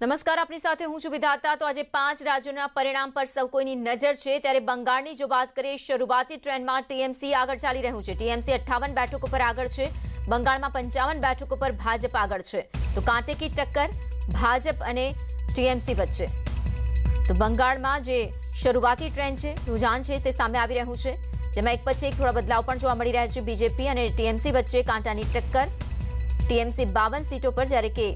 નમસ્કાર, આપની સાથે હું છું વિધાતા। તો આજે 5 રાજ્યોના પરિણામ પર સૌ કોઈની નજર છે, ત્યારે બંગાળની જો વાત કરીએ, શરૂઆતી ટ્રેન્ડમાં ટીએમસી આગળ ચાલી રહ્યું છે। ટીએમસી 58 બેઠકો પર આગળ છે, બંગાળમાં 55 બેઠકો પર ભાજપ આગળ છે। તો કાંटे की टक्कर ભાજપ અને ટીએમસી વચ્ચે। તો બંગાળમાં જે શરૂઆતી ટ્રેન્ડ છે, रुझान છે, તે સામે આવી રહ્યું છે, જેમાં એક પછી એક થોડા બદલાવ પણ જોવા મળી રહ્યા છે। બીજેપી અને ટીએમસી વચ્ચે કાંટાની ટક્કર। ટીએમસી 52 सीटों पर, જ્યારે કે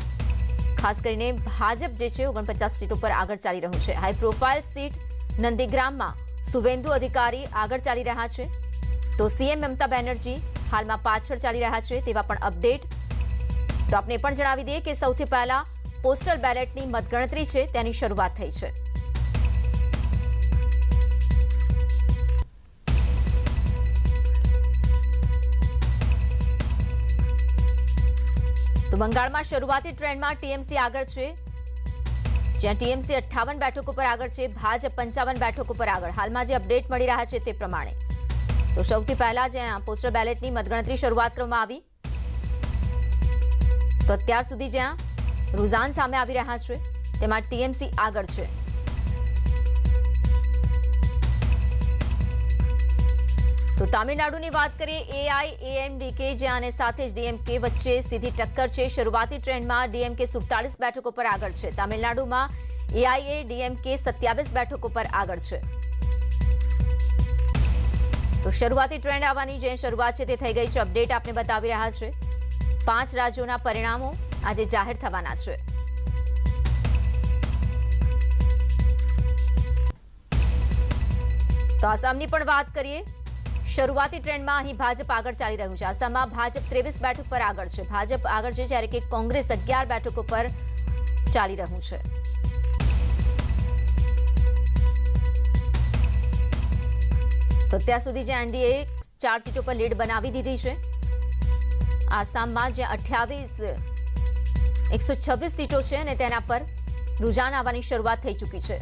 खास કરીને ભાજપ જે છે 49 सीटों पर આગળ ચાલી રહ્યું છે। હાઈ પ્રોફાઇલ સીટ નંદીગ્રામમાં સુવેન્દુ અધિકારી આગળ ચાલી રહ્યા છે, તો સીએમ મમતા બેનર્જી હાલમાં પાછળ ચાલી રહ્યા છે, તેવા પણ અપડેટ। તો આપને પણ જણાવી દઈએ કે સૌથી પહેલા પોસ્ટલ બેલેટની મતગણતરી છે, તેની શરૂઆત થઈ છે। तो બંગાળમાં શરૂઆતી ટ્રેન્ડમાં ટીએમસી આગળ છે, જ્યાં ટીએમસી 58 બેઠકો પર આગળ છે, ભાજપ 55 બેઠકો પર આગળ। હાલમાં જે અપડેટ મળી રહ્યા છે તે પ્રમાણે તો સૌથી પહેલા જ્યાં પોસ્ટલ બેલેટની મતગણતરી શરૂઆત કરવામાં આવી, તો અત્યાર સુધી જ્યાં रुझान સામે આવી રહ્યા છે તેમાં ટીએમસી આગળ છે। तो तमिलनाडुની વાત કરીએ, एआईएमडीके જ્યાં સાથે જ ડીએમકે વચ્ચે સીધી ટક્કર છે। શરૂઆતી ટ્રેન્ડમાં ડીએમકે 47 બેઠકો પર આગળ છે, તમિલનાડુમાં एआईएडीएमके 27 બેઠકો પર આગળ છે। તો શરૂઆતી ટ્રેન્ડ આવવાની જે શરૂઆત છે તે થઈ ગઈ છે। અપડેટ આપને બતાવી રહ્યા છે। 5 રાજ્યોના પરિણામો આજે જાહેર થવાના છે। તો આસામની પણ વાત કરીએ, શરૂઆતી ટ્રેન્ડમાં અહીં ભાજપ આગળ ચાલી રહ્યું છે। આસામમાં ભાજપ 23 બેઠક પર આગળ છે, ભાજપ આગળ છે, જ્યારે કે કોંગ્રેસ 11 બેઠકો પર ચાલી રહ્યું છે। તો ત્યાં સુધી જે એનડીએ 4 सीटों પર લીડ બનાવી દીધી છે। આસામમાં જે 126 सीटों છે અને તેના પર रुझान આવવાની શરૂઆત થઈ ચૂકી છે।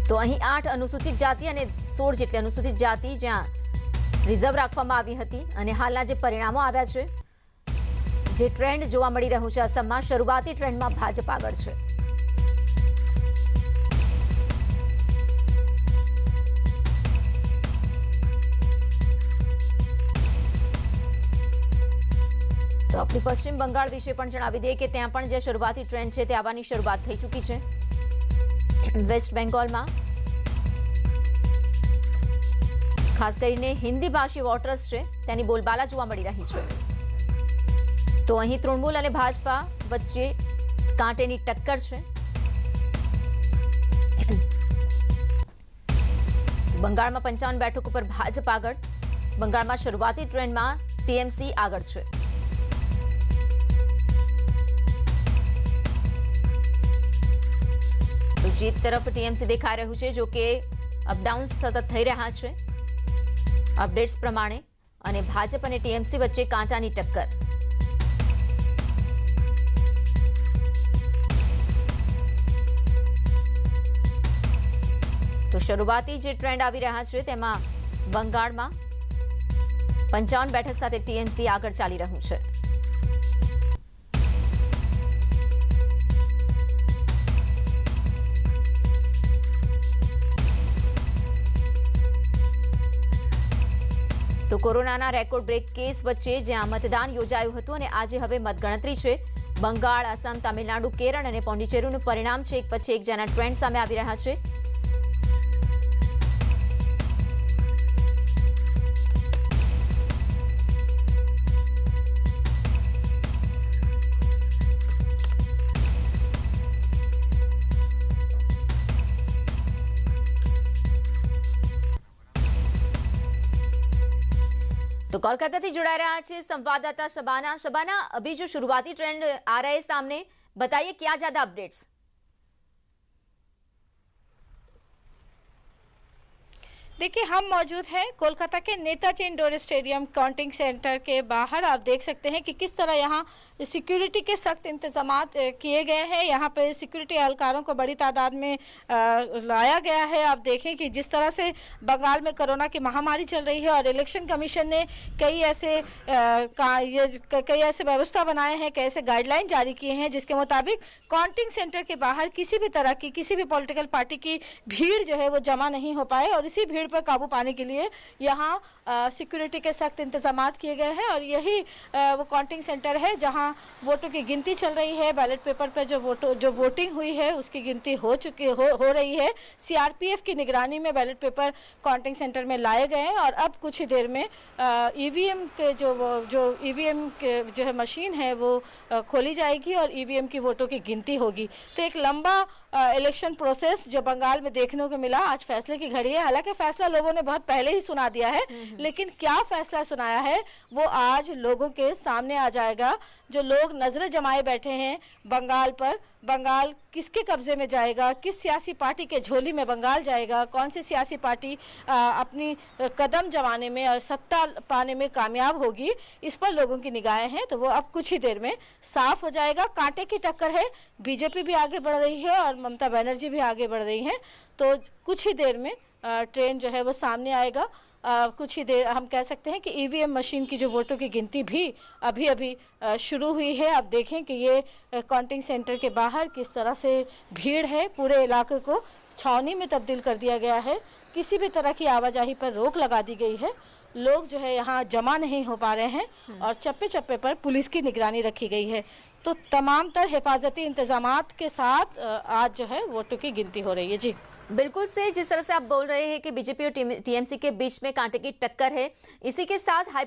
તો અહીં 8 अनुसूचित जाति અને 16 જેટલી अनुसूचित जाति જ્યાં રિઝર્વ રાખવામાં આવી હતી, અને હાલના જે પરિણામો આવ્યા છે, જે ટ્રેન્ડ જોવા મળી રહ્યું છે અસમમાં, શરૂઆતી ટ્રેન્ડમાં ભાજપ આગળ છે। તો આપણી પશ્ચિમ બંગાળ વિશે પણ જણાવી દઈએ કે ત્યાં પણ જે શરૂઆતી ટ્રેન્ડ છે તે આવવાની શરૂઆત થઈ ચૂકી છે। વેસ્ટ બેંગોલમાં ખાસ કરીને હિન્દી ભાષી વોટર્સ છે તેની બોલબાલા જોવા મળી રહી છે। તો અહીં તૃણમૂલ અને ભાજપા વચ્ચે કાંટેની ટક્કર છે। બંગાળમાં 55 બેઠકો પર ભાજપ આગળ, બંગાળમાં શરૂઆતી ટ્રેન્ડમાં ટીએમસી આગળ છે। તો જીત તરફ ટીએમસી દેખાઈ રહ્યું છે, જો કે અપડાઉન સતત થઈ રહ્યા છે અપડેટ્સ પ્રમાણે, અને ભાજપ અને ટીએમસી વચ્ચે કાંટાની ટક્કર। તો શરૂઆતી જે ટ્રેન્ડ આવી રહ્યા છે તેમાં બંગાળમાં 55 બેઠક સાથે ટીએમસી આગળ ચાલી રહ્યું છે। તો કોરોનાના રેકોર્ડ બ્રેક કેસ વચ્ચે જ્યાં મતદાન યોજાયું હતું અને આજે હવે મતગણતરી છે। બંગાળ, આસામ, તમિલનાડુ, કેરળ અને પોંડિચેરીનું પરિણામ છે એક પછી એક, જેના ટ્રેન્ડ સામે આવી રહ્યા છે। तो कोलकाता से जुड़ा रहा है संवाददाता शबाना। शबाना, अभी जो शुरुआती ट्रेंड आ रहे हैं सामने, बताइए क्या ज्यादा अपडेट्स? देखिए, हम मौजूद हैं कोलकाता के Netaji indoor stadium counting centre के बाहर। आप देख सकते हैं कि किस तरह यहाँ सिक्योरिटी के सख्त इंतजामात किए गए हैं। यहाँ पे सिक्योरिटी एहलकारों को बड़ी तादाद में लाया गया है। आप देखें कि जिस तरह से बंगाल में कोरोना की महामारी चल रही है और इलेक्शन कमीशन ने कई ऐसे व्यवस्था बनाए हैं, कई ऐसे गाइडलाइन जारी किए हैं जिसके मुताबिक काउंटिंग सेंटर के बाहर किसी भी तरह की किसी भी पॉलिटिकल पार्टी की भीड़ जो है वो जमा नहीं हो पाए, और इसी भीड़ पर काबू पाने के लिए यहाँ सिक्योरिटी के सख्त इंतजामात किए गए हैं। और यही वो काउंटिंग सेंटर है जहाँ वोटों की गिनती चल रही है। बैलेट पेपर पर जो वोटिंग हुई है उसकी गिनती हो रही है। सीआरपीएफ की निगरानी में बैलेट पेपर काउंटिंग सेंटर में लाए गए हैं और अब कुछ ही देर में ईवीएम के जो ईवीएम के जो है मशीन है वो खोली जाएगी और ईवीएम की वोटों की गिनती होगी। तो एक लंबा इलेक्शन प्रोसेस जो बंगाल में देखने को मिला। आज फैसले की घड़ी है। हालांकि फैसला लोगों ने बहुत पहले ही सुना दिया है, लेकिन क्या फैसला सुनाया है वो आज लोगों के सामने आ जाएगा। जो लोग नजरें जमाए बैठे हैं बंगाल पर, बंगाल किसके कब्जे में जाएगा, किस सियासी पार्टी के झोली में बंगाल जाएगा, कौन सी सियासी पार्टी अपनी कदम जमाने में और सत्ता पाने में कामयाब होगी, इस पर लोगों की निगाहें हैं। तो वो अब कुछ ही देर में साफ हो जाएगा। कांटे की टक्कर है। बीजेपी भी आगे बढ़ रही है और ममता बनर्जी भी आगे बढ़ रही हैं। तो कुछ ही देर में ट्रेन जो है वो सामने आएगा। कुछ ही देर हम कह सकते हैं कि ईवीएम मशीन की जो वोटों की गिनती भी अभी शुरू हुई है। आप देखें कि ये काउंटिंग सेंटर के बाहर किस तरह से भीड़ है। पूरे इलाके को छावनी में तब्दील कर दिया गया है। किसी भी तरह की आवाजाही पर रोक लगा दी गई है। लोग जो है यहाँ जमा नहीं हो पा रहे हैं और चप्पे चप्पे पर पुलिस की निगरानी रखी गई है। तो तमाम तर हिफाजती इंतजामात के साथ आज जो है वोटों की गिनती हो रही है। जी बिल्कुल से जिस तरह से आप बोल रहे हैं कि बीजेपी और टीएमसी के बीच में कांटे की टक्कर है, इसी के साथ